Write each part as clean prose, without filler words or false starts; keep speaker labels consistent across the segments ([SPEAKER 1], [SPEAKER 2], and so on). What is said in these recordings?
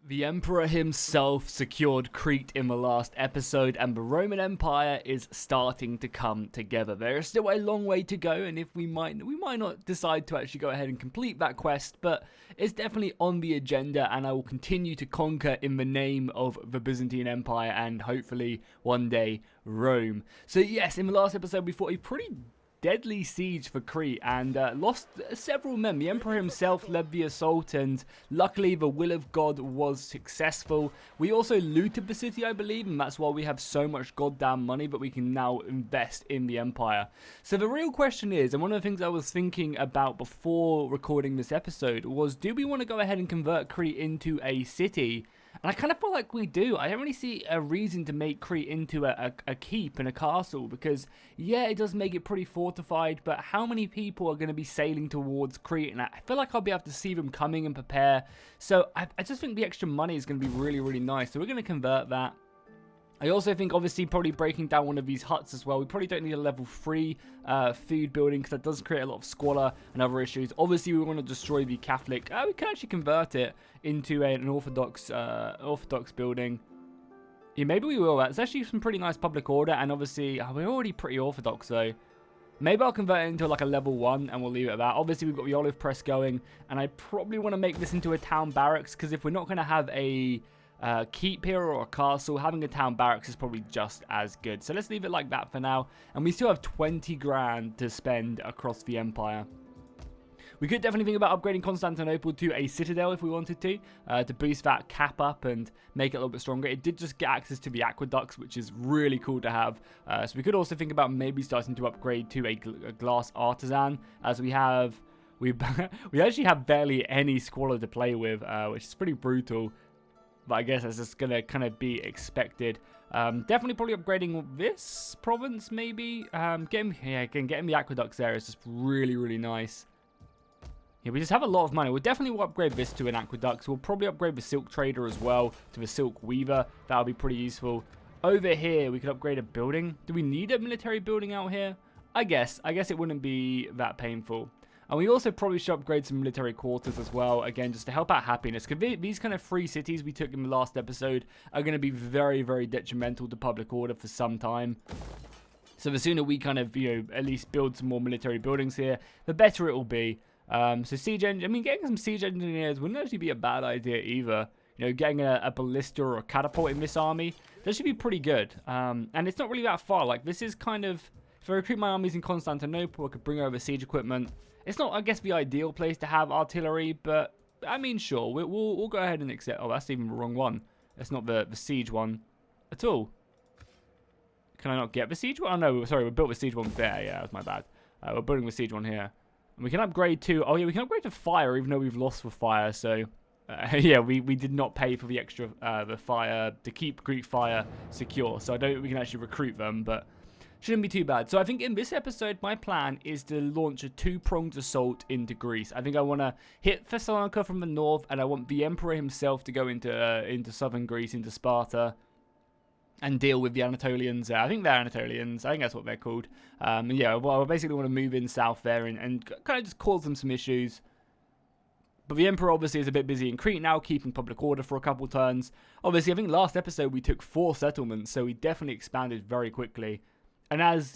[SPEAKER 1] The Emperor himself secured Crete in the last episode, and the Roman Empire is starting to come together. There is still a long way to go, and if we might not decide to actually go ahead and complete that quest, but it's definitely on the agenda, and I will continue to conquer in the name of the Byzantine Empire and hopefully one day Rome. So yes, in the last episode we fought a pretty deadly siege for Crete and lost several men. The Emperor himself led the assault, and luckily the will of God was successful. We also looted the city, I believe, and that's why we have so much goddamn money that we can now invest in the Empire. So the real question is, and one of the things I was thinking about before recording this episode was, do we want to go ahead and convert Crete into a city? And I kind of feel like we do. I don't really see a reason to make Crete into a keep and a castle because, yeah, it does make it pretty fortified, but how many people are going to be sailing towards Crete? And I feel like I'll be able to see them coming and prepare. So I just think the extra money is going to be really, really nice. So we're going to convert that. I also think, obviously, probably breaking down one of these huts as well. We probably don't need a level 3 food building because that does create a lot of squalor and other issues. Obviously, we want to destroy the Catholic. We can actually convert it into an Orthodox building. Yeah, maybe we will. That's actually some pretty nice public order. And obviously, we're already pretty Orthodox, though. Maybe I'll convert it into like a level 1 and we'll leave it at that. Obviously, we've got the olive press going. And I probably want to make this into a town barracks because if we're not going to have a keep here or a castle, having a town barracks is probably just as good. So let's leave it like that for now, and we still have 20 grand to spend across the empire. We could definitely think about upgrading Constantinople to a citadel if we wanted to boost that cap up and make it a little bit stronger. It did just get access to the aqueducts, which is really cool to have. So we could also think about maybe starting to upgrade to a glass artisan, as we actually have barely any squalor to play with, which is pretty brutal. But I guess that's just going to kind of be expected. Definitely probably upgrading this province, maybe. Getting the aqueducts there is just really, really nice. Yeah, we just have a lot of money. We'll definitely upgrade this to an aqueduct. We'll probably upgrade the silk trader as well to the silk weaver. That'll be pretty useful. Over here, we could upgrade a building. Do we need a military building out here? I guess it wouldn't be that painful. And we also probably should upgrade some military quarters as well, again, just to help out happiness. Because these kind of free cities we took in the last episode are going to be very, very detrimental to public order for some time. So the sooner we kind of, at least build some more military buildings here, the better it will be. So getting some siege engineers wouldn't actually be a bad idea either. Getting a ballista or a catapult in this army, that should be pretty good. And it's not really that far. Like, this is kind of, if I recruit my armies in Constantinople, I could bring over siege equipment. It's not, I guess, the ideal place to have artillery, but, I mean, sure, we'll go ahead and accept. Oh, that's even the wrong one. That's not the siege one at all. Can I not get the siege one? Oh, no, sorry, we built the siege one there. Yeah, that was my bad. We're building the siege one here. And we can upgrade to, oh, yeah, we can upgrade to fire, even though we've lost for fire, so, yeah, we did not pay for the extra, the fire, to keep Greek fire secure, so I don't think we can actually recruit them, but shouldn't be too bad. So I think in this episode, my plan is to launch a two-pronged assault into Greece. I think I want to hit Thessalonica from the north, and I want the Emperor himself to go into southern Greece, into Sparta, and deal with the Anatolians. I think they're Anatolians. I think that's what they're called. Yeah, well, I basically want to move in south there and kind of just cause them some issues. But the Emperor obviously is a bit busy in Crete now, keeping public order for a couple turns. Obviously, I think last episode we took 4 settlements, so we definitely expanded very quickly. And as,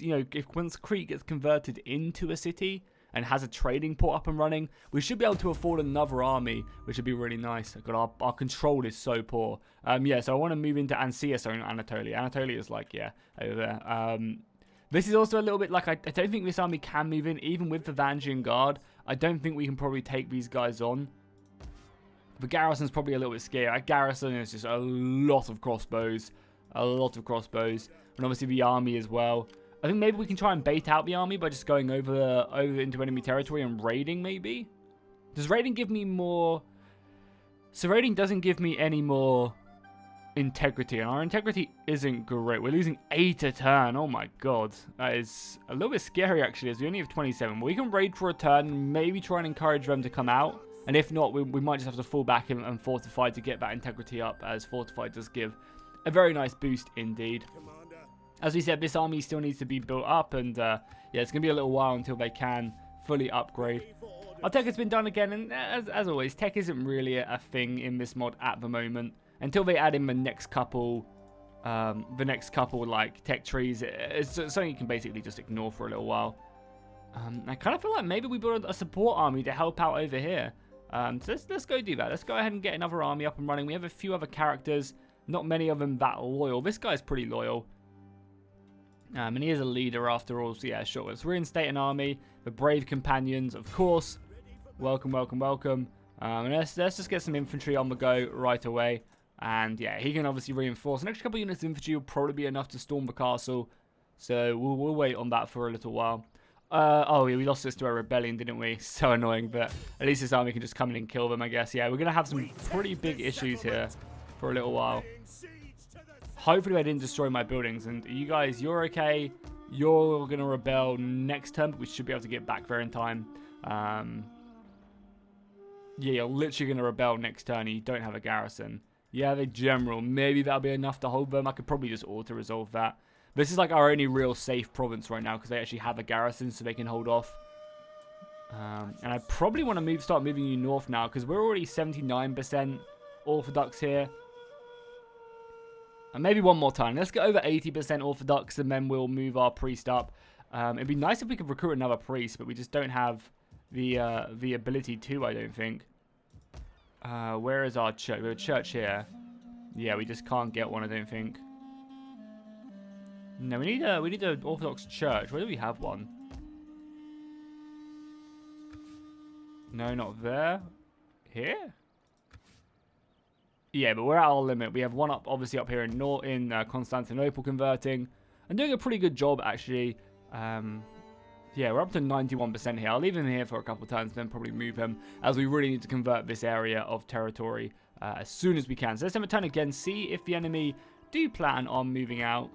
[SPEAKER 1] once Crete gets converted into a city and has a trading port up and running, we should be able to afford another army, which would be really nice. God, our control is so poor. Yeah, so I want to move into Ansia, so Anatolia. Anatolia is like, yeah, over there. This is also a little bit like, I don't think this army can move in, even with the Vangian Guard. I don't think we can probably take these guys on. The garrison's probably a little bit scary. Our garrison is just a lot of crossbows. A lot of crossbows. And obviously the army as well. I think maybe we can try and bait out the army by just going over into enemy territory and raiding, maybe? Does raiding give me more? So raiding doesn't give me any more integrity, and our integrity isn't great. We're losing 8 a turn. Oh my god. That is a little bit scary, actually, as we only have 27. We can raid for a turn, maybe try and encourage them to come out. And if not, we might just have to fall back and fortify to get that integrity up, as fortify does give a very nice boost indeed. As we said, this army still needs to be built up, and yeah, it's going to be a little while until they can fully upgrade. Our tech has been done again, and as always, tech isn't really a thing in this mod at the moment. Until they add in the next couple like tech trees, it's something you can basically just ignore for a little while. I kind of feel like maybe we build a support army to help out over here. So let's go do that. Let's go ahead and get another army up and running. We have a few other characters, not many of them that loyal. This guy's pretty loyal. And he is a leader after all, so yeah, sure. Let's reinstate an army. The brave companions, of course. Welcome, welcome, welcome. And let's just get some infantry on the go right away. And yeah, he can obviously reinforce. An extra couple units of infantry will probably be enough to storm the castle. So we'll wait on that for a little while. Oh yeah, we lost this to a rebellion, didn't we? So annoying, but at least this army can just come in and kill them, I guess. Yeah, we're going to have some pretty big issues here for a little while. Hopefully I didn't destroy my buildings, and you guys, you're okay. You're going to rebel next turn, but we should be able to get back there in time. Yeah, you're literally going to rebel next turn, and you don't have a garrison. Yeah, the general. Maybe that'll be enough to hold them. I could probably just auto-resolve that. This is like our only real safe province right now, because they actually have a garrison, so they can hold off. And I probably want to start moving you north now, because we're already 79% Orthodox here. And maybe one more time. Let's get over 80% Orthodox, and then we'll move our priest up. It'd be nice if we could recruit another priest, but we just don't have the ability to, I don't think. Where is our church? We have a church here. Yeah, we just can't get one, I don't think. No, we need an Orthodox church. Where do we have one? No, not there. Here? Yeah, but we're at our limit. We have one up, obviously, up here in Constantinople converting. And doing a pretty good job, actually. Yeah, we're up to 91% here. I'll leave him here for a couple of turns, then probably move him, as we really need to convert this area of territory as soon as we can. So let's have a turn again, see if the enemy do plan on moving out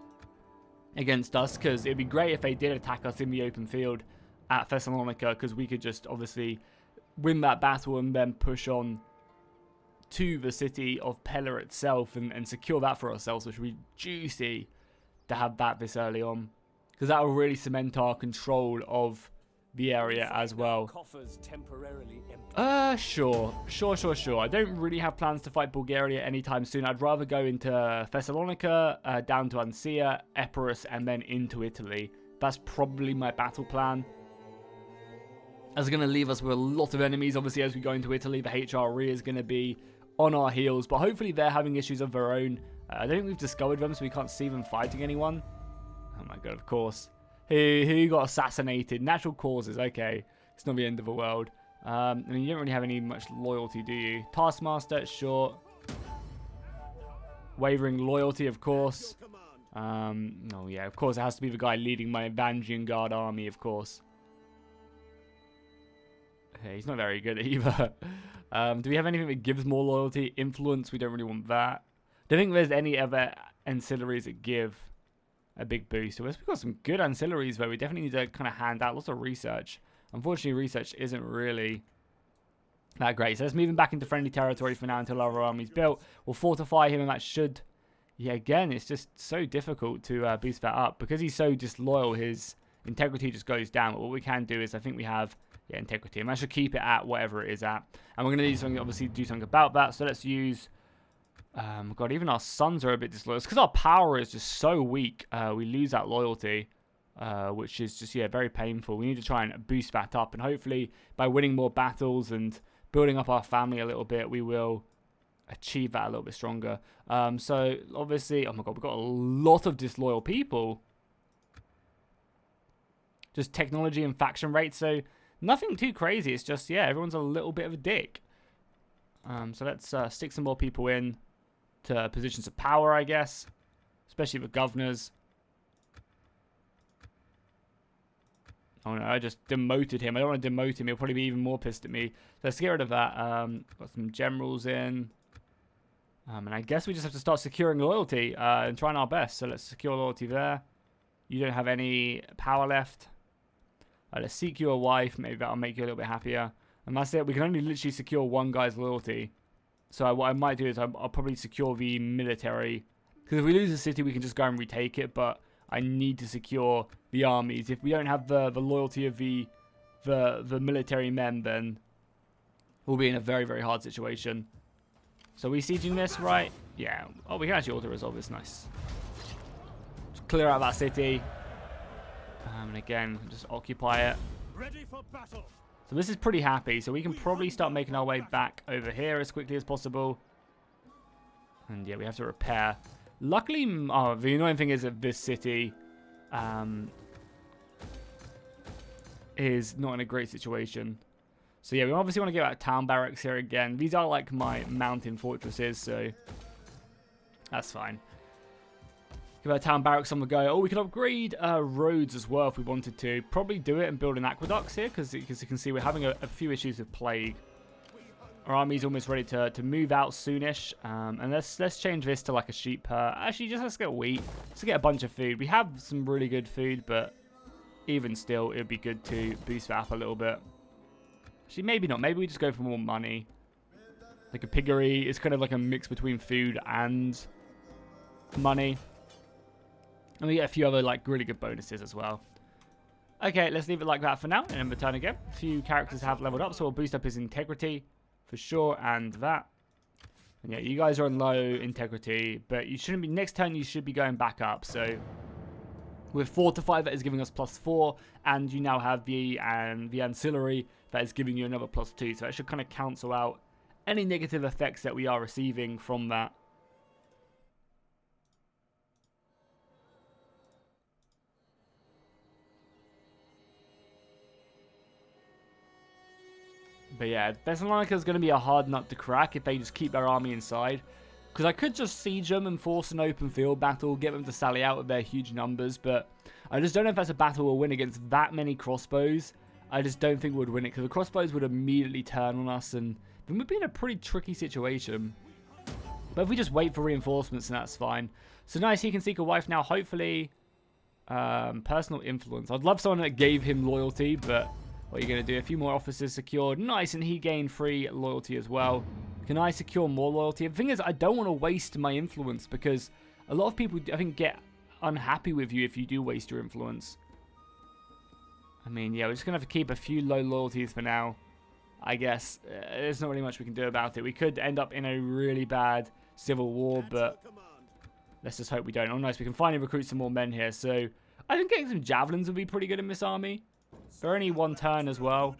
[SPEAKER 1] against us, because it'd be great if they did attack us in the open field at Thessalonica, because we could just obviously win that battle and then push on to the city of Pella itself and secure that for ourselves, which would be juicy to have that this early on, because that will really cement our control of the area as well. Sure. I don't really have plans to fight Bulgaria anytime soon. I'd rather go into Thessalonica, down to Ansia, Epirus, and then into Italy. That's probably my battle plan. That's going to leave us with a lot of enemies. Obviously, as we go into Italy, the HRE is going to be on our heels, but hopefully they're having issues of their own. I don't think we've discovered them, so we can't see them fighting anyone. Oh my god, of course. Who got assassinated? Natural causes, okay. It's not the end of the world. I mean, you don't really have any much loyalty, do you? Taskmaster, sure. Wavering loyalty, of course. Oh yeah, of course it has to be the guy leading my Vangian Guard army, of course. Hey, he's not very good either. Do we have anything that gives more loyalty? Influence, we don't really want that. Don't think there's any other ancillaries that give a big boost. So we've got some good ancillaries, though. We definitely need to kind of hand out lots of research. Unfortunately, research isn't really that great. So let's move him back into friendly territory for now until our army's built. We'll fortify him, and that should... Yeah, again, it's just so difficult to boost that up. Because he's so disloyal, his integrity just goes down. But what we can do is, I think we have... Yeah, integrity. And I should keep it at whatever it is at. And we're going to need something, obviously, do something about that. So let's use... God, even our sons are a bit disloyal. It's because our power is just so weak. We lose that loyalty, which is just, yeah, very painful. We need to try and boost that up. And hopefully, by winning more battles and building up our family a little bit, we will achieve that a little bit stronger. So, obviously, oh my god, we've got a lot of disloyal people. Just technology and faction rates. So, nothing too crazy. It's just, yeah, everyone's a little bit of a dick. So let's stick some more people in to positions of power, I guess. Especially the governors. Oh no, I just demoted him. I don't want to demote him. He'll probably be even more pissed at me. So let's get rid of that. Got some generals in. And I guess we just have to start securing loyalty and trying our best. So let's secure loyalty there. You don't have any power left. Let's seek you a wife. Maybe that'll make you a little bit happier. And that's it. We can only literally secure one guy's loyalty. So what I might do is I'll probably secure the military. Because if we lose the city, we can just go and retake it. But I need to secure the armies. If we don't have the loyalty of the the military men, then we'll be in a very, very hard situation. So we sieging this, right? Yeah. Oh, we can actually auto-resolve this. Nice. Just clear out that city. And again, just occupy it.
[SPEAKER 2] Ready for battle.
[SPEAKER 1] So this is pretty happy. So we can probably start making our way back over here as quickly as possible. And yeah, we have to repair. Luckily, oh, the annoying thing is that this city is not in a great situation. So yeah, we obviously want to get out town barracks here again. These are like my mountain fortresses, so that's fine. Give our town barracks on the go. Oh, we can upgrade roads as well if we wanted to. Probably do it and build an aqueducts here, because you can see we're having a few issues with plague. Our army's almost ready to move out soonish. And let's change this to like a sheep herd. Actually, just let's get wheat. Let's get a bunch of food. We have some really good food, but even still, it would be good to boost that up a little bit. Actually, maybe not. Maybe we just go for more money. Like a piggery is kind of like a mix between food and money. And we get a few other like really good bonuses as well. Okay, let's leave it like that for now and then return again. A few characters have leveled up, so we'll boost up his integrity for sure, and that. And yeah, you guys are on low integrity, but you shouldn't be, next turn you should be going back up. So with fortify, that is giving us +4, and you now have the ancillary that is giving you another +2. So that should kind of cancel out any negative effects that we are receiving from that. But yeah, Thessalonica is going to be a hard nut to crack if they just keep their army inside. Because I could just siege them and force an open field battle, get them to sally out with their huge numbers. But I just don't know if that's a battle we'll win against that many crossbows. I just don't think we'd win it, because the crossbows would immediately turn on us, and then we'd be in a pretty tricky situation. But if we just wait for reinforcements, then that's fine. So nice, he can seek a wife now, hopefully. Personal influence. I'd love someone that gave him loyalty, but what are you going to do? A few more officers secured. Nice, and he gained free loyalty as well. Can I secure more loyalty? The thing is, I don't want to waste my influence, because a lot of people, I think, get unhappy with you if you do waste your influence. I mean, yeah, we're just going to have to keep a few low loyalties for now, I guess. There's not really much we can do about it. We could end up in a really bad civil war, but let's just hope we don't. Oh, nice. We can finally recruit some more men here. So I think getting some javelins would be pretty good in this army. They're only one turn as well.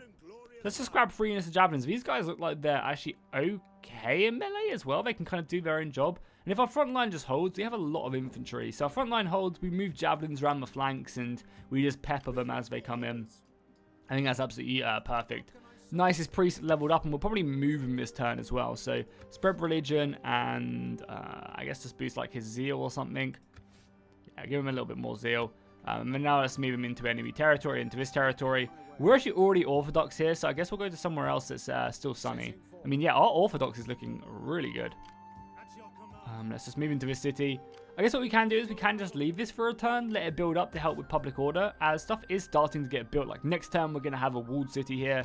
[SPEAKER 1] Let's just grab 3 units of javelins. These guys look like they're actually okay in melee as well. They can kind of do their own job. And if our front line just holds, we have a lot of infantry. So our front line holds, we move javelins around the flanks, and we just pepper them as they come in. I think that's absolutely perfect. Nicest priest leveled up, and we'll probably move him this turn as well. So spread religion, and I guess just boost like his zeal or something. Yeah, give him a little bit more zeal. And now let's move him into enemy territory, into this territory. We're actually already Orthodox here, so I guess we'll go to somewhere else that's still sunny. I mean, yeah, our Orthodox is looking really good. Let's just move into this city. I guess what we can do is we can just leave this for a turn, let it build up to help with public order, as stuff is starting to get built. Like next turn, we're going to have a walled city here.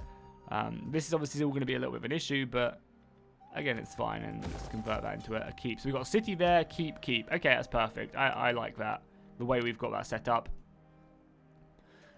[SPEAKER 1] This is obviously still going to be a little bit of an issue, but again, it's fine, and let's convert that into a keep. So we've got a city there, keep. Okay, that's perfect. I like that, the way we've got that set up.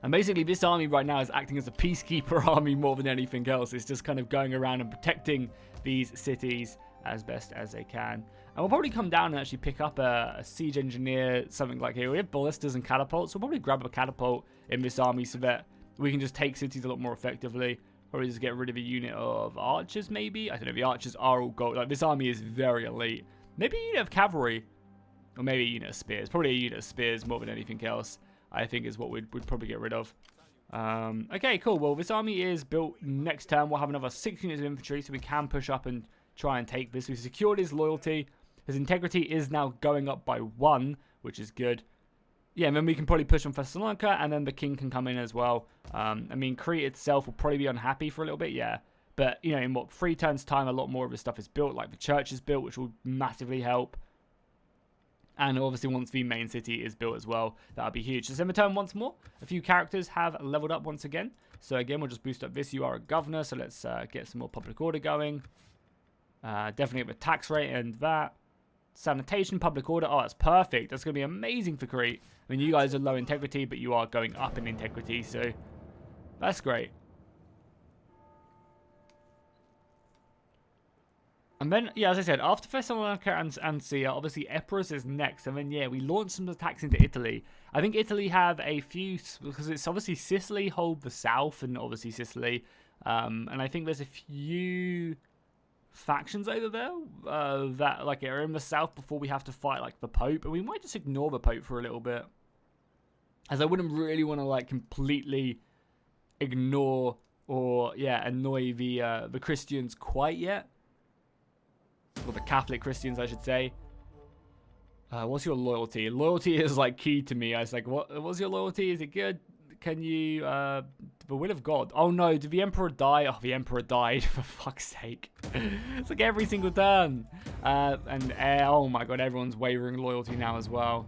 [SPEAKER 1] And basically, this army right now is acting as a peacekeeper army more than anything else. It's just kind of going around and protecting these cities as best as they can. And we'll probably come down and actually pick up a siege engineer, something like here. We have ballistas and catapults, so we'll probably grab a catapult in this army so that we can just take cities a lot more effectively. Probably just get rid of a unit of archers, maybe. I don't know, the archers are all gold. Like, this army is very elite. Maybe a unit of cavalry, or maybe a unit of spears. Probably a unit of spears more than anything else, I think, is what we'd probably get rid of. Okay, cool. Well, this army is built next turn. We'll have another 6 units of infantry, so we can push up and try and take this. We've secured his loyalty. His integrity is now going up by 1, which is good. Yeah, and then we can probably push on Thessalonica, and then the king can come in as well. I mean, Crete itself will probably be unhappy for a little bit, yeah. But, you know, in what, 3 turns time, a lot more of his stuff is built. Like, the church is built, which will massively help. And obviously, once the main city is built as well, that would be huge. So, send turn once more. A few characters have leveled up once again. So, again, we'll just boost up this. You are a governor, so let's get some more public order going. Definitely have a tax rate and that. Sanitation, public order. Oh, that's perfect. That's going to be amazing for Crete. I mean, you guys are low integrity, but you are going up in integrity, so that's great. And then, yeah, as I said, after Thessalonica and Sia, obviously Epirus is next. And then, yeah, we launched some attacks into Italy. I think Italy have a few, because it's obviously Sicily hold the south, and obviously Sicily. And I think there's a few factions over there that like are in the south before we have to fight like the Pope. And we might just ignore the Pope for a little bit, as I wouldn't really want to like completely ignore or, yeah, annoy the Christians quite yet. Or the Catholic Christians, I should say. What's your loyalty? Loyalty is like key to me. I was like, what's your loyalty? Is it good? Can you, the will of God? Oh no, did the Emperor die? Oh, the Emperor died, for fuck's sake. It's like every single turn. Oh my God, everyone's wavering loyalty now as well.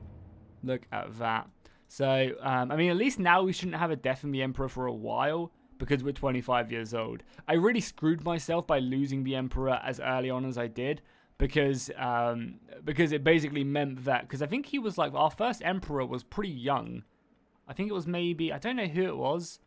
[SPEAKER 1] Look at that. So, I mean, at least now we shouldn't have a death in the Emperor for a while, because we're 25 years old. I really screwed myself by losing the Emperor as early on as I did, because it basically meant that, because I think he was like, our first Emperor was pretty young. I think it was maybe, I don't know who it was.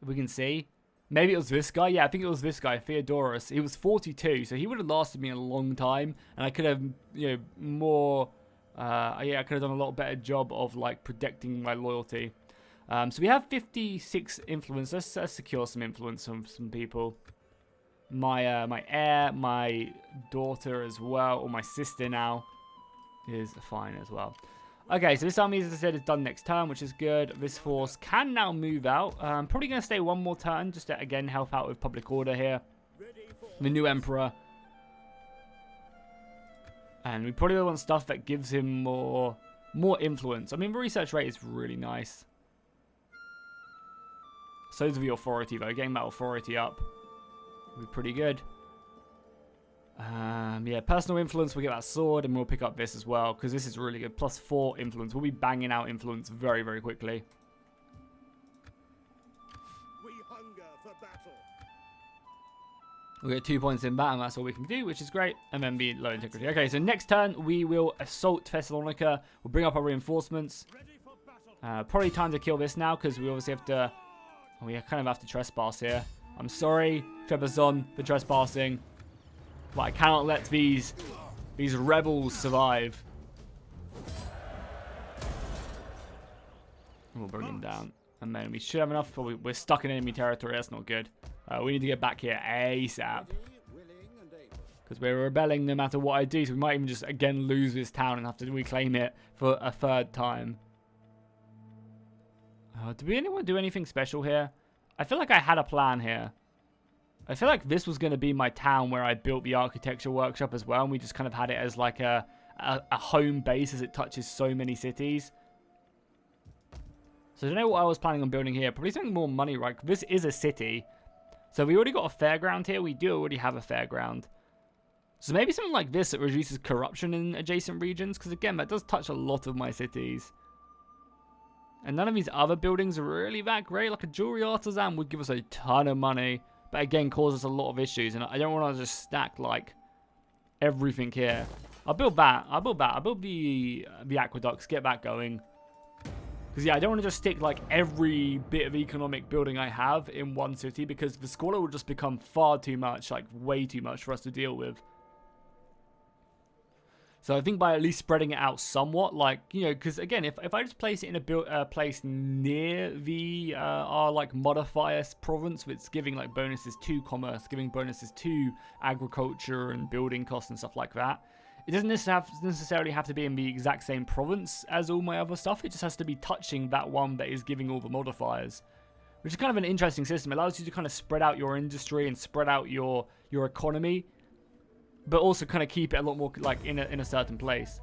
[SPEAKER 1] We can see. Maybe it was this guy. Yeah, I think it was this guy, Theodorus. He was 42, so he would have lasted me a long time, and I could have, you know, more, yeah, I could have done a lot better job of like protecting my loyalty. So we have 56 influence. Let's secure some influence from some people. My my heir, my daughter as well, or my sister now, is fine as well. Okay, so this army, as I said, is done next turn, which is good. This force can now move out. I'm probably going to stay one more turn, just to, again, help out with public order here. The new Emperor. And we probably want stuff that gives him more influence. I mean, the research rate is really nice. So is the authority, though. Getting that authority up will be pretty good. Yeah, personal influence, we'll get that sword, and we'll pick up this as well, because this is really good. +4 influence. We'll be banging out influence very, very quickly.
[SPEAKER 2] We hunger for battle.
[SPEAKER 1] We'll get 2 points in that, and that's all we can do, which is great. And then be low integrity. Okay, so next turn, we will assault Thessalonica. We'll bring up our reinforcements. Probably time to kill this now, because we obviously have to... We kind of have to trespass here. I'm sorry, Trebizond, for trespassing. But I cannot let these rebels survive. We'll bring them down. And then we should have enough, but we're stuck in enemy territory. That's not good. We need to get back here ASAP. Because we're rebelling no matter what I do. So we might even just, again, lose this town and have to reclaim it for a third time. Did anyone do anything special here? I feel like I had a plan here. I feel like this was going to be my town where I built the architecture workshop as well. And we just kind of had it as like a home base, as it touches so many cities. So I don't know what I was planning on building here. Probably something more money, right? This is a city. So we already got a fairground here. We do already have a fairground. So maybe something like this that reduces corruption in adjacent regions. Because again, that does touch a lot of my cities. And none of these other buildings are really that great. Like a jewelry artisan would give us a ton of money. But again, causes a lot of issues. And I don't want to just stack like everything here. I'll build that. I'll build the aqueducts. Get that going. Because yeah, I don't want to just stick like every bit of economic building I have in one city. Because the squalor will just become far too much. Like way too much for us to deal with. So I think by at least spreading it out somewhat, like, you know, because again, if I just place it in a place near the our like modifier province, it's giving like bonuses to commerce, giving bonuses to agriculture and building costs and stuff like that. It doesn't necessarily have to be in the exact same province as all my other stuff. It just has to be touching that one that is giving all the modifiers, which is kind of an interesting system. It allows you to kind of spread out your industry and spread out your economy, but also kind of keep it a lot more like in a certain place.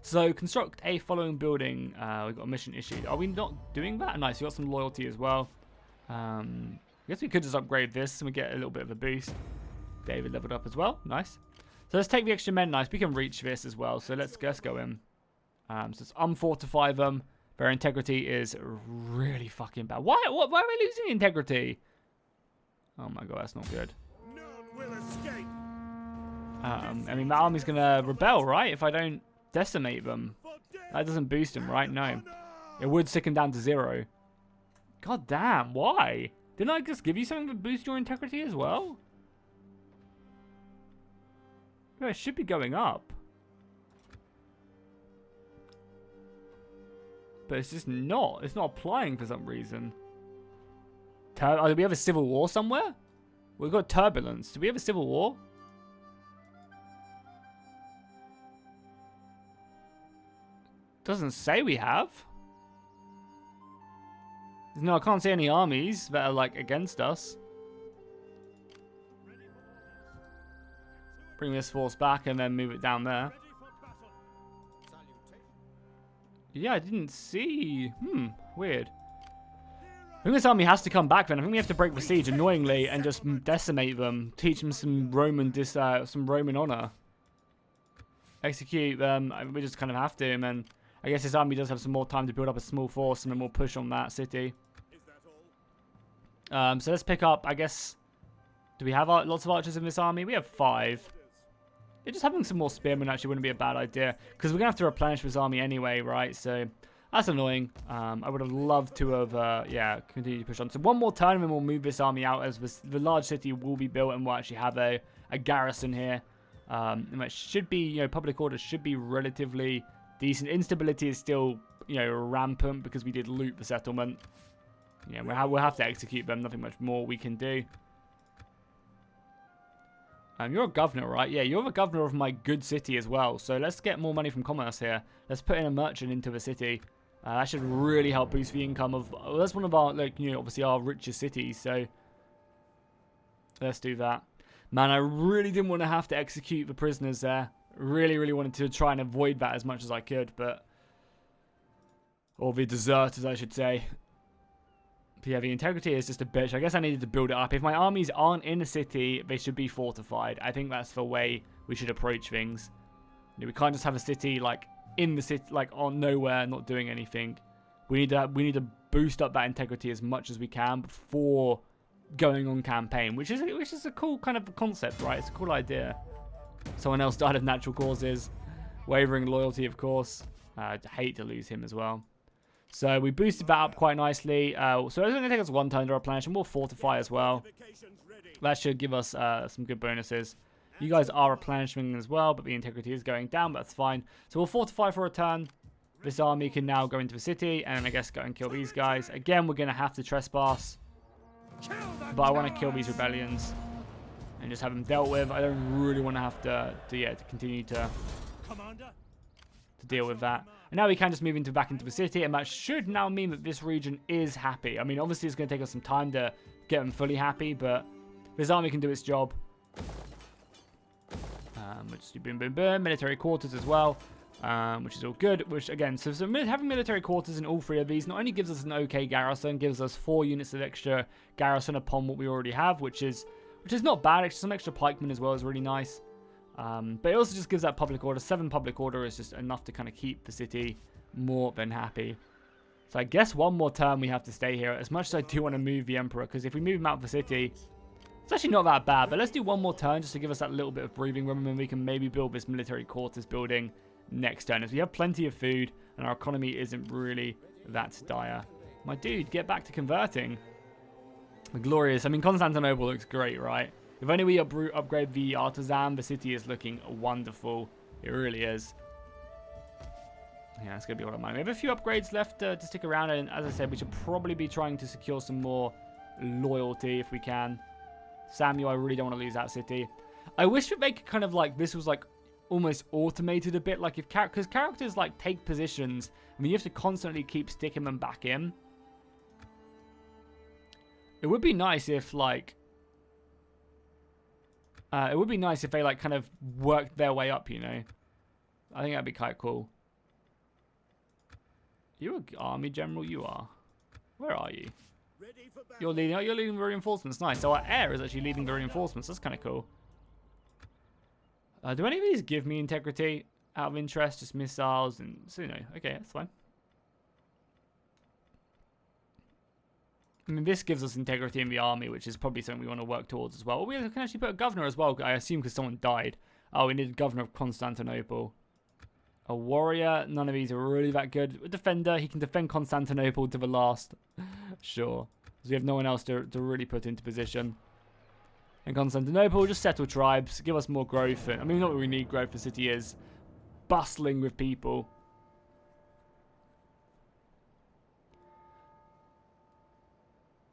[SPEAKER 1] So construct a following building. We've got a mission issued. Are we not doing that? Nice. We got some loyalty as well. I guess we could just upgrade this and we get a little bit of a boost. David leveled up as well. Nice. So let's take the extra men. Nice. We can reach this as well. So let's go in. So let's unfortify them. Their integrity is really fucking bad. Why are we losing integrity? Oh my god, that's not good.
[SPEAKER 2] None will escape.
[SPEAKER 1] I mean, that army's gonna rebel, right? If I don't decimate them. That doesn't boost them, right? No. It would stick them down to 0. God damn, why? Didn't I just give you something to boost your integrity as well? No, it should be going up. But it's just not. It's not applying for some reason. Do we have a civil war somewhere? We've got turbulence. Do we have a civil war? Doesn't say we have. No, I can't see any armies that are like against us. Bring this force back and then move it down there. Yeah, I didn't see. Weird. I think this army has to come back then. I think we have to break the siege annoyingly and just decimate them. Teach them some Roman honor. Execute them. We just kind of have to. And then I guess this army does have some more time to build up a small force and then we'll push on that city. So let's pick up, I guess. Do we have lots of archers in this army? We have 5. Yeah, just having some more spearmen actually wouldn't be a bad idea. Because we're going to have to replenish this army anyway, right? So that's annoying. I would have loved to have, continued to push on. So one more turn and then we'll move this army out as the large city will be built and we'll actually have a garrison here. And that should be, public order should be relatively decent. Instability is still, rampant because we did loot the settlement. Yeah, we'll have to execute them. Nothing much more we can do. You're a governor, right? Yeah, you're the governor of my good city as well. So let's get more money from commerce here. Let's put in a merchant into the city. That should really help boost the income of... Well, that's one of our, obviously our richest cities. So let's do that. Man, I really didn't want to have to execute the prisoners there. Really, really wanted to try and avoid that as much as I could, but... Or the deserters, I should say. But yeah, the integrity is just a bitch. I guess I needed to build it up. If my armies aren't in a city, they should be fortified. I think that's the way we should approach things. We can't just have a city like in the city, like on nowhere, not doing anything. We need to boost up that integrity as much as we can before going on campaign, which is a cool kind of concept, right? It's a cool idea. Someone else died of natural causes. Wavering loyalty, of course. I'd hate to lose him as well. So we boosted that up quite nicely. So it's going to take us 1 turn to replenish, and we'll fortify as well. That should give us some good bonuses. You guys are replenishing as well, but the integrity is going down, but that's fine. So we'll fortify for a turn. This army can now go into the city, and I guess go and kill these guys. Again, we're going to have to trespass. But I want to kill these rebellions and just have them dealt with. I don't really want to have to continue to deal with that. And now we can just move back into the city, and that should now mean that this region is happy. I mean, obviously it's going to take us some time to get them fully happy, but this army can do its job. Which do boom, boom, boom. Military quarters as well, which is all good. Which again, so having military quarters in all 3 of these not only gives us an okay garrison, gives us 4 units of extra garrison upon what we already have, which is not bad. Some extra pikemen as well is really nice. But it also just gives that public order. 7 public order is just enough to kind of keep the city more than happy. So I guess 1 more turn we have to stay here. As much as I do want to move the Emperor, because if we move him out of the city, it's actually not that bad. But let's do 1 more turn just to give us that little bit of breathing room, and then we can maybe build this military quarters building next turn. As we have plenty of food, and our economy isn't really that dire. My dude, get back to converting. Glorious. I mean, Constantinople looks great, right? If only we upgrade the artisan, the city is looking wonderful. It really is. Yeah, it's going to be all of mine. We have a few upgrades left to stick around, and as I said, we should probably be trying to secure some more loyalty if we can. Samuel, I really don't want to lose that city. I wish that they could kind of like, this was like almost automated a bit. Like if, because characters like take positions, I mean, you have to constantly keep sticking them back in. It would be nice if like, it would be nice if they like kind of worked their way up, you know. I think that'd be quite cool. You're an army general, you are. Where are you? You're leading the reinforcements. Nice. So our heir is actually leading the reinforcements. That's kind of cool. Do any of these give me integrity out of interest? Just missiles and so, you know. Okay, that's fine. I mean, this gives us integrity in the army, which is probably something we want to work towards as well. We can actually put a governor as well, I assume, because someone died. Oh, we need a governor of Constantinople. A warrior. None of these are really that good. A defender. He can defend Constantinople to the last. Sure. Because we have no one else to really put into position. And Constantinople, just settle tribes, give us more growth. And, I mean, not that we need growth, the city is bustling with people.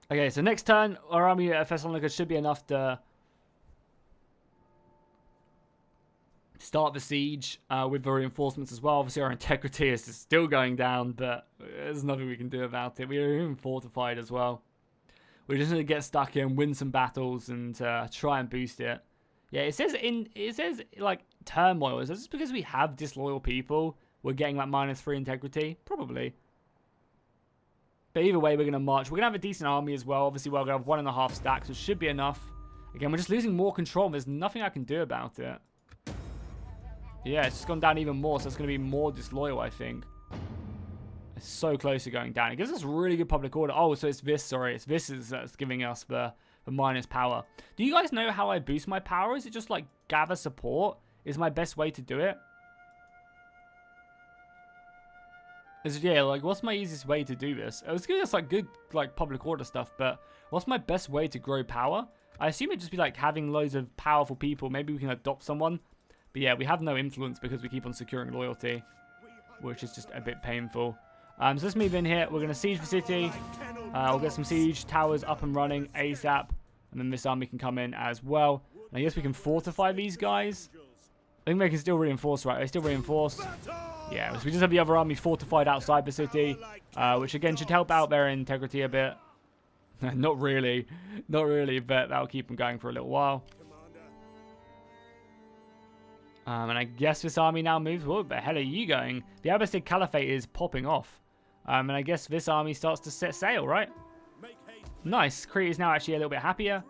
[SPEAKER 1] Okay, so next turn, our army at Thessalonica should be enough to start the siege with the reinforcements as well. Obviously, our integrity is still going down, but there's nothing we can do about it. We are even fortified as well. We just need to get stuck in, win some battles, and try and boost it. Yeah, it says like turmoil. Is this because we have disloyal people? We're getting that -3 integrity, probably. But either way, we're going to march. We're going to have a decent army as well. Obviously, we're going to have 1.5 stacks, which should be enough. Again, we're just losing more control. There's nothing I can do about it. Yeah, it's just gone down even more, so it's going to be more disloyal, I think. It's so close to going down. It gives us really good public order. Oh, so it's this, sorry. It's this that's giving us the minus power. Do you guys know how I boost my power? Is it just like gather support? Is my best way to do it? Yeah, like, what's my easiest way to do this? It was giving us, like, good, like, public order stuff, but what's my best way to grow power? I assume it'd just be, like, having loads of powerful people. Maybe we can adopt someone. But, yeah, we have no influence because we keep on securing loyalty, which is just a bit painful. So let's move in here. We're going to siege the city. We'll get some siege towers up and running ASAP, and then this army can come in as well. And I guess we can fortify these guys. I think they can still reinforce, right? They still reinforce. Yeah, so we just have the other army fortified outside the city, which again should help out their integrity a bit. Not really, but that'll keep them going for a little while. And I guess this army now moves. Whoa, the hell are you going? The Abbasid Caliphate is popping off. And I guess this army starts to set sail, right? Nice. Crete is now actually a little bit happier.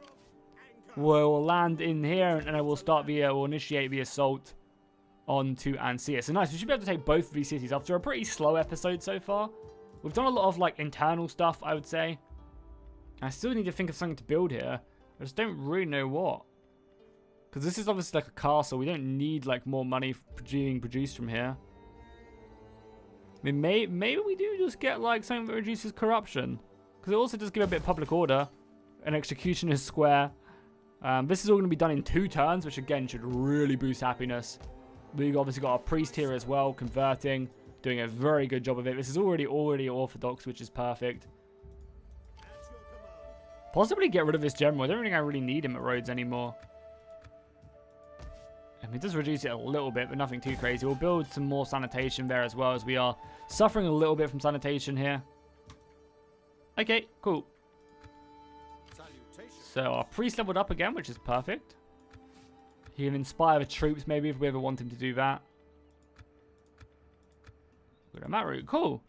[SPEAKER 1] We'll land in here, and I will start we'll initiate the assault onto Ansia. So nice, we should be able to take both of these cities after a pretty slow episode so far. We've done a lot of like internal stuff, I would say. I still need to think of something to build here. I just don't really know what. Because this is obviously like a castle. We don't need like more money being produced from here. I mean, maybe we do just get like something that reduces corruption. Because it also does give a bit of public order. An executioner's square. This is all going to be done in 2 turns, which again should really boost happiness. We've obviously got our priest here as well, converting, doing a very good job of it. This is already orthodox, which is perfect. Possibly get rid of this general. I don't think I really need him at Rhodes anymore. I mean, it does reduce it a little bit, but nothing too crazy. We'll build some more sanitation there as well, as we are suffering a little bit from sanitation here. Okay, cool. So our priest leveled up again, which is perfect. He can inspire the troops, maybe, if we ever want him to do that. Good on that route. Cool.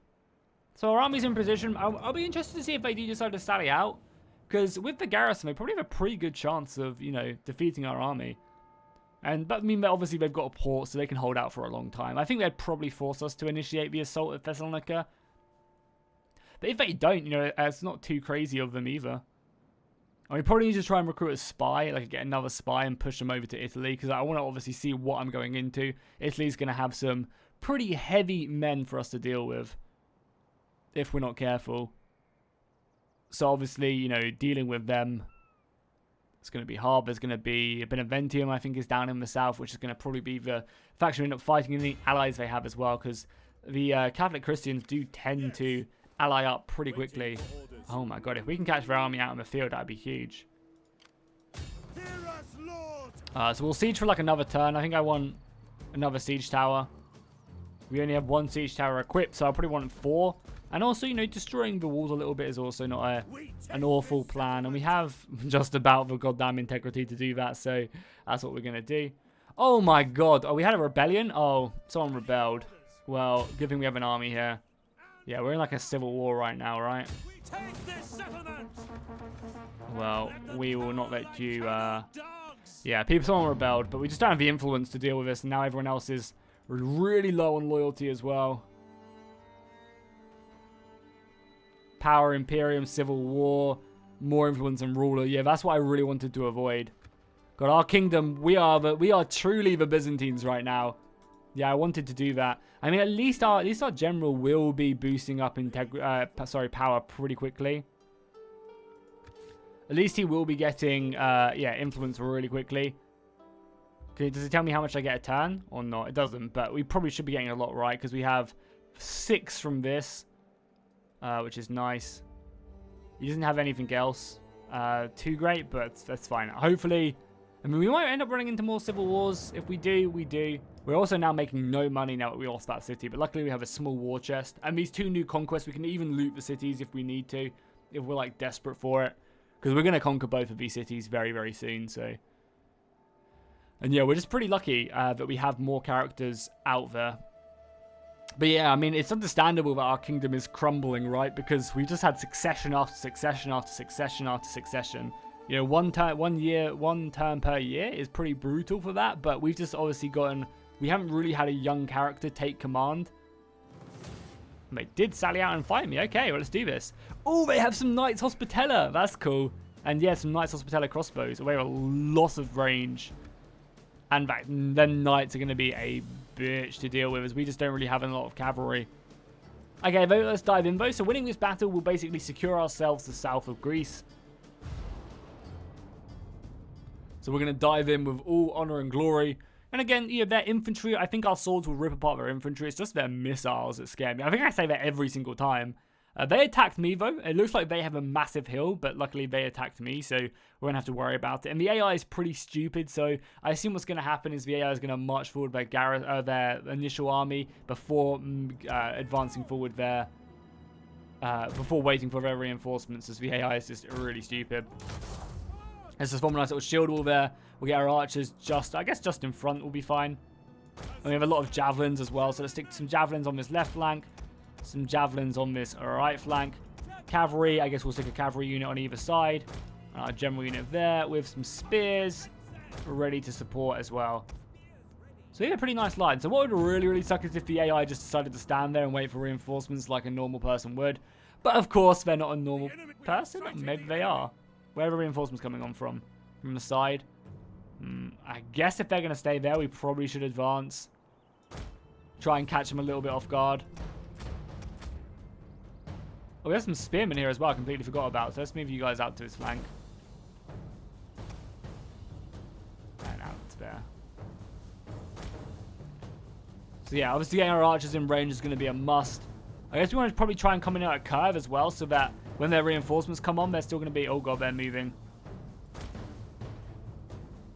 [SPEAKER 1] So our army's in position. I'll be interested to see if they do decide to sally out. Because with the garrison, they probably have a pretty good chance of, you know, defeating our army. But I mean, obviously they've got a port, so they can hold out for a long time. I think they'd probably force us to initiate the assault at Thessalonica. But if they don't, you know, it's not too crazy of them either. I mean, probably need to try and recruit a spy, like get another spy and push them over to Italy, because I want to obviously see what I'm going into. Italy's going to have some pretty heavy men for us to deal with, if we're not careful. So obviously, you know, dealing with them, it's going to be hard. There's going to be Beneventium, I think, is down in the south, which is going to probably be the faction we end up fighting, and the allies they have as well, because the Catholic Christians do tend to ally up pretty quickly. Oh my god, if we can catch their army out in the field, that'd be huge. So we'll siege for like another turn. I think I want another siege tower. We only have 1 siege tower equipped, so I probably want 4. And also, you know, destroying the walls a little bit is also not an awful plan. And we have just about the goddamn integrity to do that, so that's what we're going to do. Oh my god, oh, we had a rebellion? Oh, someone rebelled. Well, good thing we have an army here. Yeah, we're in like a civil war right now, right? Well, we will not let you, yeah, someone rebelled, but we just don't have the influence to deal with this, and now everyone else is really low on loyalty as well. Power, Imperium, Civil War, more influence and ruler. Yeah, that's what I really wanted to avoid. God, our kingdom, we are truly the Byzantines right now. Yeah, I wanted to do that. I mean, at least our general will be boosting up power pretty quickly. At least he will be getting, yeah, influence really quickly. Okay, does it tell me how much I get a turn or not? It doesn't, but we probably should be getting a lot right because we have 6 from this, which is nice. He doesn't have anything else too great, but that's fine. Hopefully, I mean, we might end up running into more civil wars. If we do, we do. We're also now making no money now that we lost that city, but luckily we have a small war chest. And these 2 new conquests, we can even loot the cities if we need to, if we're like desperate for it. Because we're going to conquer both of these cities very, very soon, so. And yeah, we're just pretty lucky that we have more characters out there. But yeah, I mean, it's understandable that our kingdom is crumbling, right? Because we just had succession after succession after succession after succession. You know, one turn per year is pretty brutal for that. But we've just obviously gotten, we haven't really had a young character take command. They did sally out and fight me. Okay, well, let's do this. Oh, they have some Knights Hospitaller. That's cool. And yeah, some Knights Hospitaller crossbows. We have a lot of range. And then Knights are going to be a bitch to deal with, as we just don't really have a lot of cavalry. Okay, let's dive in, though. So winning this battle will basically secure ourselves the south of Greece. So we're going to dive in with all honor and glory. And again, you know, their infantry, I think our swords will rip apart their infantry. It's just their missiles that scare me. I think I say that every single time. They attacked me, though. It looks like they have a massive hill, but luckily they attacked me, so we won't have to worry about it. And the AI is pretty stupid, so I assume what's going to happen is the AI is going to march forward their initial army before advancing forward there, before waiting for their reinforcements, as the AI is just really stupid. Let's just form a nice little shield wall there. We'll get our archers just, I guess, just in front will be fine. And we have a lot of javelins as well, so let's stick some javelins on this left flank. Some javelins on this right flank. Cavalry, I guess we'll stick a cavalry unit on either side. Our general unit there with some spears ready to support as well. So we have a pretty nice line. So what would really suck is if the AI just decided to stand there and wait for reinforcements like a normal person would. But of course, they're not a normal person. Maybe they are. Where are the reinforcements coming on from? From the side? I guess if they're going to stay there, we probably should advance. Try and catch them a little bit off guard. Oh, we have some spearmen here as well. I completely forgot about. So let's move you guys out to his flank. And out there. So yeah, obviously getting our archers in range is going to be a must. I guess we want to probably try and come in at a curve as well, so that when their reinforcements come on, they're still going to be... Oh god, they're moving.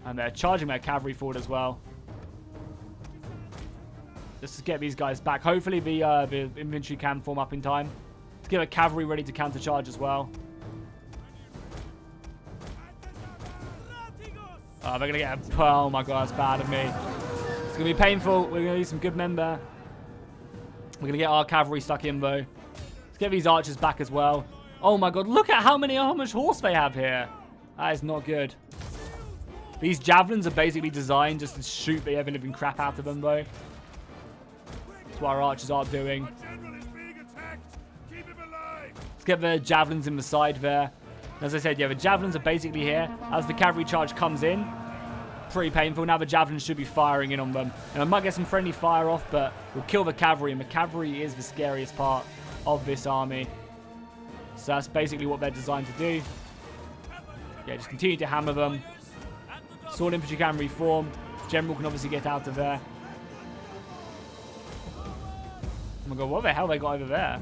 [SPEAKER 1] And they're charging their cavalry forward as well. Let's just get these guys back. Hopefully the infantry can form up in time. Let's get a cavalry ready to countercharge as well. Oh, they're going to get a... Oh my god, that's bad of me. It's going to be painful. We're going to need some good men there. We're going to get our cavalry stuck in, though. Let's get these archers back as well. Oh my god, look at how much horse they have here. That is not good. These javelins are basically designed just to shoot the ever-living crap out of them, though. That's what our archers are doing. Let's get the javelins in the side there. As I said, yeah, the javelins are basically here. As the cavalry charge comes in, pretty painful. Now the javelins should be firing in on them. And I might get some friendly fire off, but we'll kill the cavalry. And the cavalry is the scariest part of this army. So that's basically what they're designed to do. Yeah, just continue to hammer them. Sword infantry can reform. General can obviously get out of there. Oh my god, what the hell they got over there?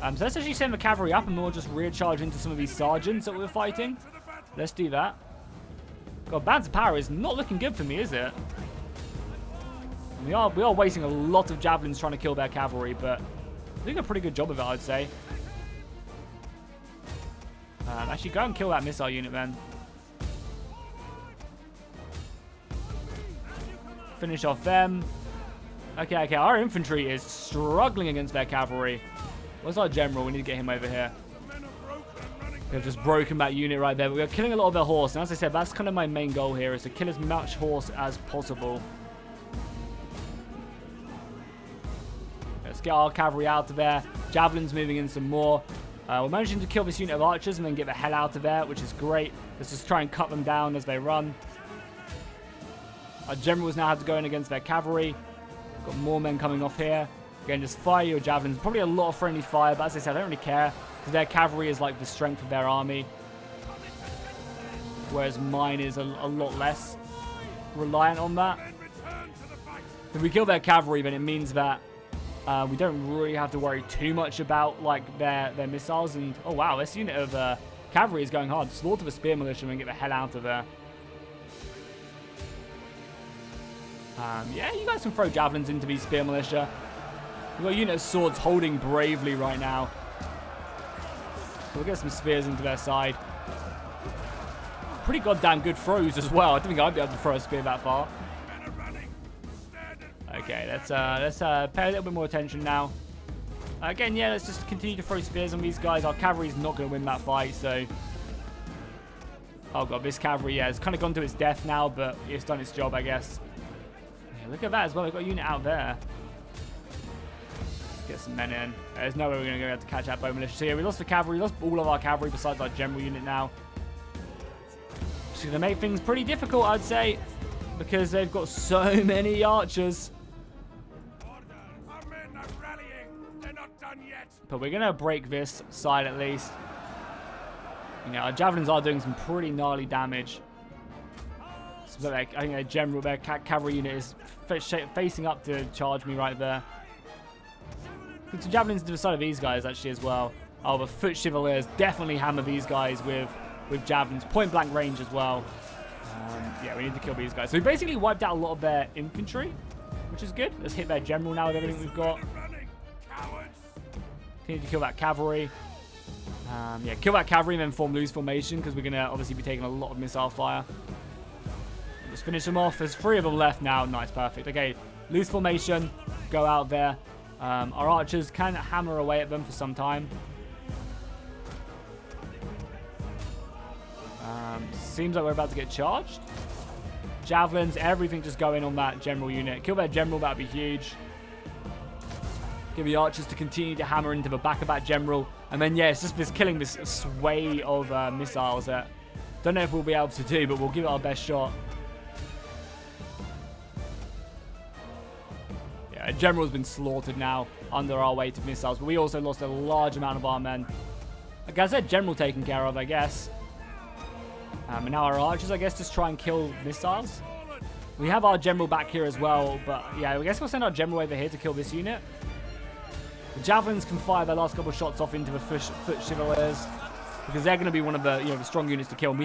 [SPEAKER 1] So let's actually send the cavalry up and we'll just recharge into some of these sergeants that we're fighting. Let's do that. God, Bands of Power is not looking good for me, is it? We are wasting a lot of javelins trying to kill their cavalry, but we're doing a pretty good job of it, I'd say. Actually, go and kill that missile unit, then. Finish off them. Okay, our infantry is struggling against their cavalry. Where's our general? We need to get him over here. We've just broken that unit right there. But we're killing a lot of their horse. And as I said, that's kind of my main goal here, is to kill as much horse as possible. Let's get our cavalry out of there. Javelins moving in some more. We're managing to kill this unit of archers and then get the hell out of there, which is great. Let's just try and cut them down as they run. Our generals now have to go in against their cavalry. Got more men coming off here. Again, just fire your javelins. Probably a lot of friendly fire, but as I said, I don't really care, because their cavalry is like the strength of their army. whereas mine is a lot less reliant on that. If we kill their cavalry, then it means that we don't really have to worry too much about like their missiles. And oh wow, this unit of cavalry is going hard. Slaughter the spear militia and get the hell out of there. Yeah, you guys can throw javelins into these spear militia. We've got a unit of swords holding bravely right now. So we'll get some spears into their side. Pretty goddamn good throws as well. I don't think I'd be able to throw a spear that far. Okay, let's pay a little bit more attention now. Again, yeah, let's just continue to throw spears on these guys. Our cavalry's not going to win that fight, so... Oh god, this cavalry, yeah, it's kind of gone to its death now, but it's done its job, I guess. Yeah, look at that as well. We've got a unit out there. Let's get some men in. There's no way we're going to go able to catch that bow militia. So yeah, we lost the cavalry. We lost all of our cavalry besides our general unit now. It's going to make things pretty difficult, I'd say, because they've got so many archers. But we're going to break this side at least. You know, our javelins are doing some pretty gnarly damage. So I think their general, their cavalry unit is facing up to charge me right there. Put some javelins to the side of these guys actually as well. Oh, the foot chevaliers definitely hammer these guys with javelins. Point blank range as well. Yeah, we need to kill these guys. So we basically wiped out a lot of their infantry, which is good. Let's hit their general now with everything we've got. Need to kill that cavalry. Yeah, kill that cavalry and then form loose formation because we're going to obviously be taking a lot of missile fire. Let's finish them off. There's 3 of them left now. Nice, perfect. Okay, loose formation. Go out there. Our archers can hammer away at them for some time. Seems like we're about to get charged. Javelins, everything just going on that general unit. Kill their general, that would be huge. Give the archers to continue to hammer into the back of that general. And then, yeah, it's just this killing this sway of missiles that don't know if we'll be able to do, but we'll give it our best shot. Yeah, a general's been slaughtered now under our weight of missiles, but we also lost a large amount of our men. Like I said, general taken care of, I guess. And now our archers, I guess, just try and kill missiles. We have our general back here as well, but yeah, I guess we'll send our general over here to kill this unit. The javelins can fire their last couple of shots off into the foot chevaliers because they're going to be one of the the strong units to kill. And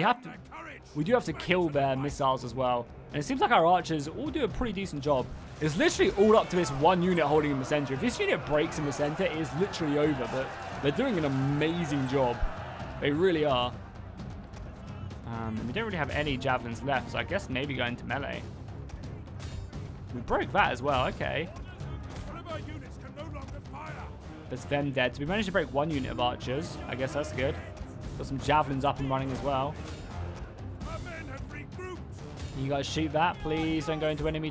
[SPEAKER 1] we do have to kill their missiles as well. And it seems like our archers all do a pretty decent job. It's literally all up to this one unit holding in the center. If this unit breaks in the center, it is literally over. But they're doing an amazing job. They really are. We don't really have any javelins left, so I guess maybe go into melee. We broke that as well. Okay. There's them dead. So we managed to break 1 unit of archers. I guess that's good. Got some javelins up and running as well. You guys shoot that. Please don't go into enemy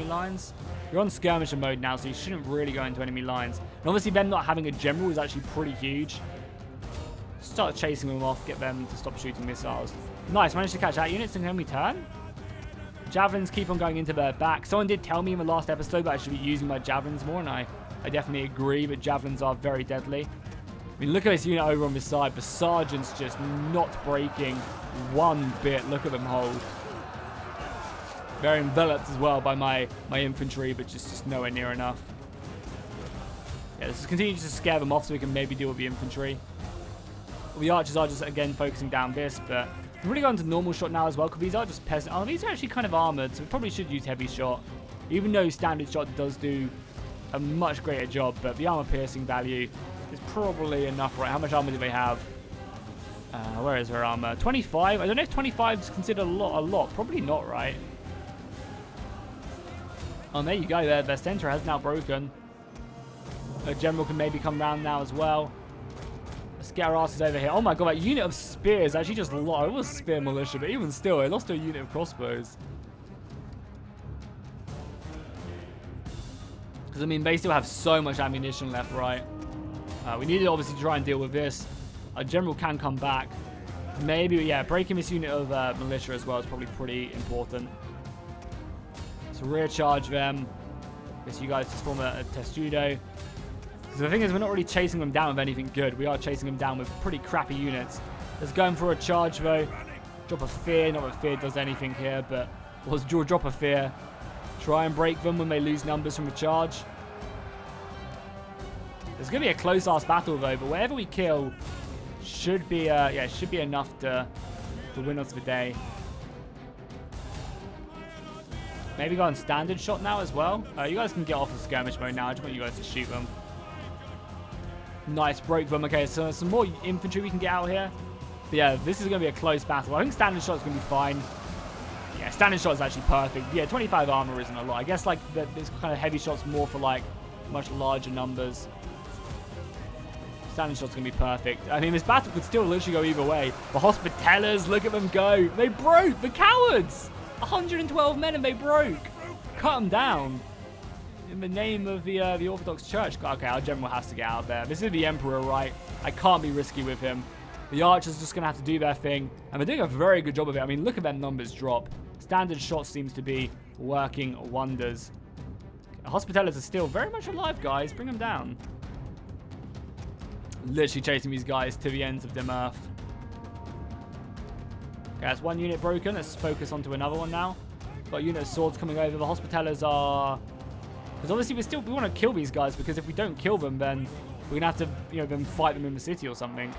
[SPEAKER 1] lines. You're on skirmisher mode now, so you shouldn't really go into enemy lines. And obviously them not having a general is actually pretty huge. Start chasing them off. Get them to stop shooting missiles. Nice. Managed to catch that unit. So can we turn? Javelins keep on going into their back. Someone did tell me in the last episode that I should be using my javelins more, and I definitely agree that javelins are very deadly. I mean, look at this unit over on this side. The sergeant's just not breaking one bit. Look at them hold. They're enveloped as well by my infantry, but just nowhere near enough. Yeah, let's just continue to scare them off so we can maybe deal with the infantry. The archers are just, again, focusing down this, but we're really going to normal shot now as well, because these are just peasant. Oh, these are actually kind of armored, so we probably should use heavy shot. Even though standard shot does do a much greater job, but the armor piercing value is probably enough, right? How much armor do they have? Where is their armor? 25? I don't know if 25 is considered a lot. Probably not, right? Oh, there you go. Their center has now broken. A general can maybe come round now as well. Let's get our asses over here. Oh my god, that unit of spears actually just lost. It was spear militia, but even still, it lost to a unit of crossbows. Because, I mean, they still have so much ammunition left, right? We need to obviously try and deal with this. Our general can come back. Maybe, yeah, breaking this unit of militia as well is probably pretty important. So rear charge them. Guess you guys just form a testudo. Because the thing is, we're not really chasing them down with anything good. We are chasing them down with pretty crappy units. Let's go in for a charge, though. Drop of fear. Not that fear does anything here, but was drop of fear. Try and break them when they lose numbers from the charge. There's going to be a close-ass battle, though, but whatever we kill should be, should be enough to win us the day. Maybe go on standard shot now as well. You guys can get off of skirmish mode now. I just want you guys to shoot them. Nice, broke them. Okay, so some more infantry we can get out here. But yeah, this is going to be a close battle. I think standard shot is going to be fine. Yeah, standard shot is actually perfect. Yeah, 25 armor isn't a lot. I guess like this kind of heavy shot's more for like much larger numbers. Standing shot's going to be perfect. I mean, this battle could still literally go either way. The Hospitallers, look at them go. They broke. The cowards. 112 men and they broke. Cut them down. In the name of the Orthodox Church. Okay, our general has to get out of there. This is the Emperor, right? I can't be risky with him. The archers just going to have to do their thing. And they're doing a very good job of it. I mean, look at them numbers drop. Standard shot seems to be working wonders. The Hospitallers are still very much alive, guys. Bring them down. Literally chasing these guys to the ends of the earth. Okay, that's one unit broken. Let's focus onto another one now. Got a unit of swords coming over. The Hospitallers are... Because obviously we want to kill these guys, because if we don't kill them, then we're going to have to, then fight them in the city or something.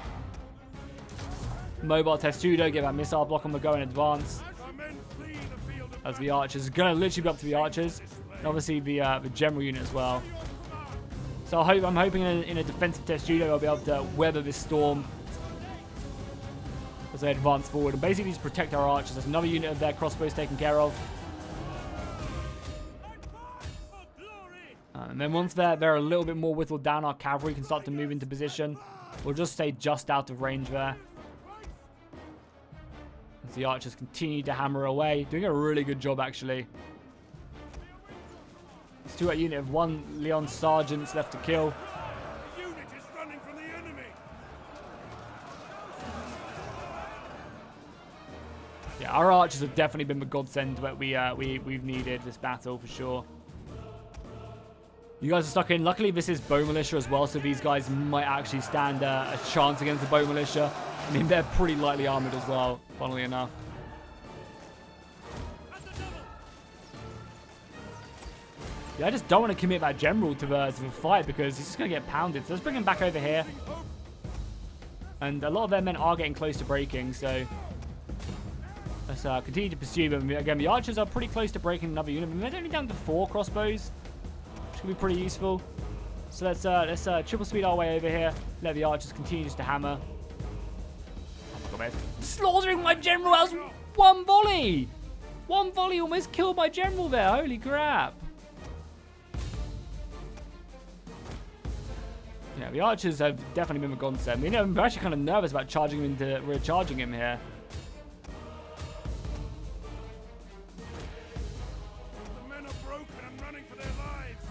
[SPEAKER 1] Mobile Testudo, get that missile block on the go in advance. As the archers are going to literally be up to the archers. And obviously the general unit as well. So I'm hoping in a defensive Testudo I'll be able to weather this storm as they advance forward. And basically just protect our archers. There's another unit of their crossbows taken care of. And then once they're a little bit more whittled down, our cavalry can start to move into position. We'll just stay just out of range there. As the archers continue to hammer away. Doing a really good job, actually. It's to a unit of 1 Leon Sergeants left to kill.
[SPEAKER 2] The unit is running from the enemy.
[SPEAKER 1] Yeah, our archers have definitely been the godsend that we've needed this battle for sure. You guys are stuck in. Luckily, this is bow militia as well, so these guys might actually stand a chance against the bow militia. I mean, they're pretty lightly armored as well, funnily enough. Yeah, I just don't want to commit that general to the fight because he's just going to get pounded. So let's bring him back over here. And a lot of their men are getting close to breaking, so let's continue to pursue them. Again, the archers are pretty close to breaking another unit. They're only down to 4 crossbows, which could be pretty useful. So let's triple speed our way over here. Let the archers continue just to hammer. Oh my God, slaughtering my general! That was 1 volley! 1 volley almost killed my general there. Holy crap! Yeah, the archers have definitely been a godsend. I mean, I'm actually kind of nervous about charging him into recharging him here.
[SPEAKER 2] The men are broken and running for their lives.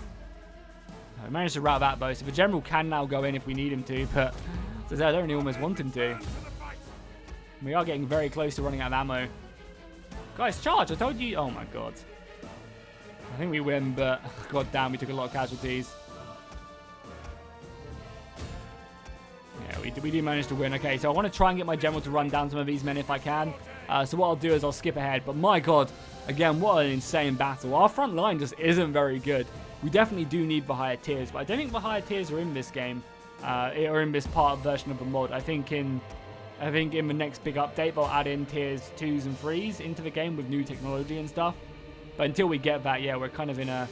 [SPEAKER 1] I managed to rout that bow, so the general can now go in if we need him to, but as I said, I don't really almost want him to. We are getting very close to running out of ammo. Guys, charge! I told you. Oh my God. I think we win, but god damn, we took a lot of casualties. Yeah, we do manage to win. Okay, so I want to try and get my general to run down some of these men if I can. So what I'll do is I'll skip ahead. But my God, again, what an insane battle. Our front line just isn't very good. We definitely do need the higher tiers, but I don't think the higher tiers are in this game, or in this version of the mod. I think in the next big update they'll add in tiers 2s and 3s into the game with new technology and stuff. But until we get that, yeah, we're kind of in a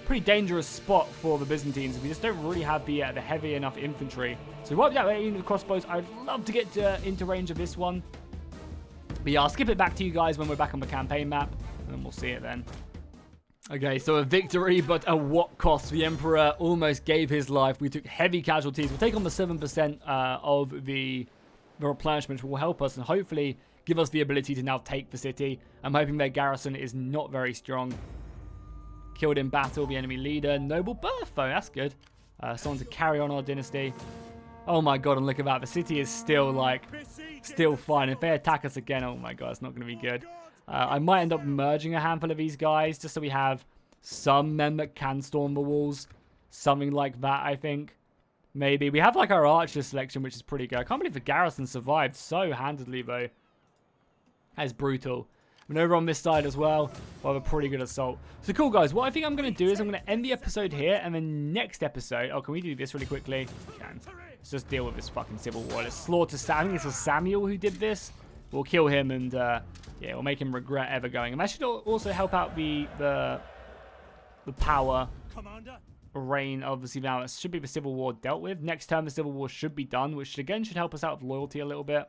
[SPEAKER 1] pretty dangerous spot for the Byzantines. We just don't really have the heavy enough infantry. So we wiped out the crossbows. I'd love to get into range of this one. But yeah, I'll skip it back to you guys when we're back on the campaign map, and then we'll see it then. Okay, so a victory, but at what cost? The Emperor almost gave his life. We took heavy casualties. We'll take on the 7% of the replenishment, which will help us and hopefully give us the ability to now take the city. I'm hoping their garrison is not very strong. Killed in battle the enemy leader. Noble birth, though. That's good. Someone to carry on our dynasty. Oh my God, and look at that. The city is still, still fine. If they attack us again, oh my God, it's not going to be good. I might end up merging a handful of these guys just so we have some men that can storm the walls. Something like that, I think. Maybe. We have, our archer selection, which is pretty good. I can't believe the garrison survived so handedly, though. That is brutal. And over on this side as well, we'll have a pretty good assault. So cool, guys. What I think I'm going to do is I'm going to end the episode here. And then next episode... Oh, can we do this really quickly? We can. Let's just deal with this fucking civil war. Let's slaughter Sam. I think this was Samuel who did this. We'll kill him and, yeah, we'll make him regret ever going. And that should also help out the power reign. Obviously, now it should be the civil war dealt with. Next turn, the civil war should be done, which again should help us out with loyalty a little bit.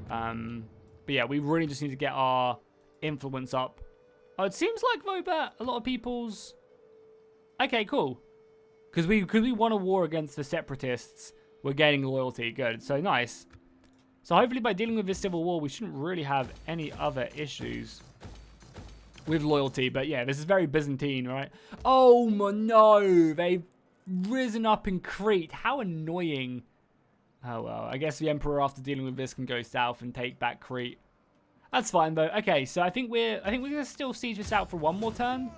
[SPEAKER 1] But yeah, we really just need to get our influence up. Oh, it seems like, though, that a lot of people's... Okay, cool. Because we won a war against the separatists, we're gaining loyalty. Good. So, nice. So, hopefully, by dealing with this civil war, we shouldn't really have any other issues with loyalty. But, yeah, this is very Byzantine, right? Oh, no. They've risen up in Crete. How annoying. Oh, well, I guess the Emperor, after dealing with this, can go south and take back Crete. That's fine, though. Okay, so I think we're going to still siege this out for one more turn.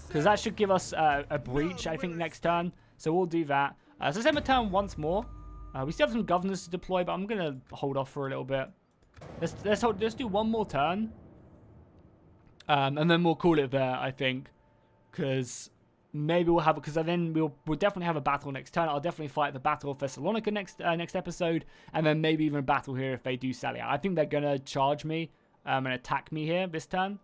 [SPEAKER 1] Because that should give us a breach, I think, next turn. So we'll do that. So let's end the turn once more. We still have some governors to deploy, but I'm going to hold off for a little bit. Let's do one more turn. And then we'll call it there, I think. Because... Maybe we'll have, because then we'll definitely have a battle next turn. I'll definitely fight the Battle of Thessalonica next episode, and then maybe even a battle here if they do sally out. I think they're gonna charge me and attack me here this turn,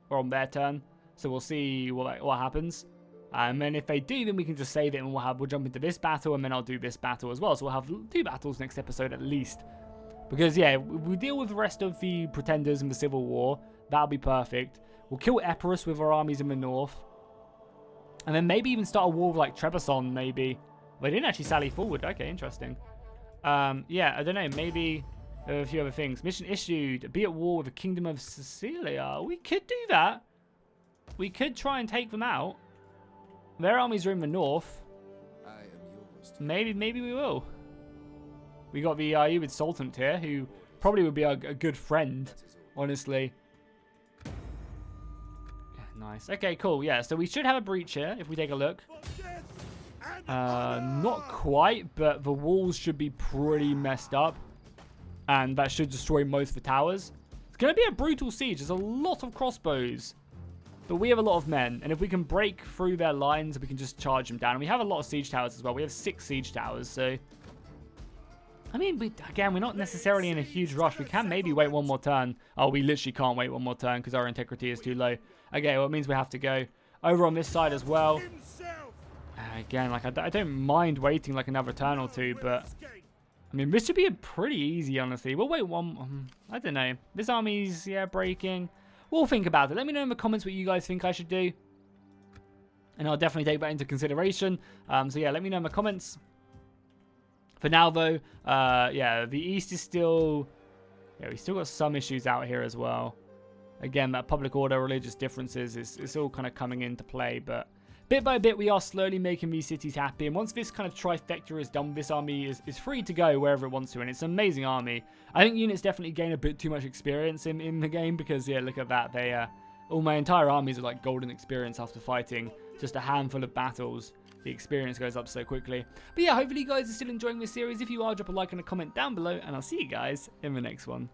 [SPEAKER 1] or on their turn. So we'll see what happens. And then if they do, then we can just save it, and we'll jump into this battle, and then I'll do this battle as well. So we'll have 2 battles next episode at least. Because yeah, we deal with the rest of the pretenders in the Civil War. That'll be perfect. We'll kill Epirus with our armies in the north. And then maybe even start a war with, like, Trebizond, maybe. Well, they didn't actually sally forward. Okay, interesting. Yeah, I don't know. Maybe a few other things. Mission issued. Be at war with the Kingdom of Sicilia. We could do that. We could try and take them out. Their armies are in the north. Maybe we will. We got the Ayyubid Sultan here, who probably would be a good friend, honestly. Nice. Okay, cool. Yeah, so we should have a breach here if we take a look. Not quite, but the walls should be pretty messed up. And that should destroy most of the towers. It's going to be a brutal siege. There's a lot of crossbows. But we have a lot of men. And if we can break through their lines, we can just charge them down. And we have a lot of siege towers as well. We have 6 siege towers, so... I mean, again, we're not necessarily in a huge rush. We can maybe wait one more turn. Oh, we literally can't wait one more turn because our integrity is too low. Okay, well, it means we have to go over on this side as well. Again, like, I don't mind waiting like another turn or two, but... I mean, this should be pretty easy, honestly. We'll wait one... I don't know. This army's, yeah, breaking. We'll think about it. Let me know in the comments what you guys think I should do. And I'll definitely take that into consideration. So, yeah, let me know in the comments. For now, though, yeah, the East is still... Yeah, we still got some issues out here as well. Again, that public order, religious differences, it's all kind of coming into play. But bit by bit, we are slowly making these cities happy. And once this kind of trifecta is done, this army is free to go wherever it wants to. And it's an amazing army. I think units definitely gain a bit too much experience in the game. Because, yeah, look at that. They, all my entire armies are like golden experience after fighting just a handful of battles. The experience goes up so quickly. But yeah, hopefully you guys are still enjoying this series. If you are, drop a like and a comment down below. And I'll see you guys in the next one.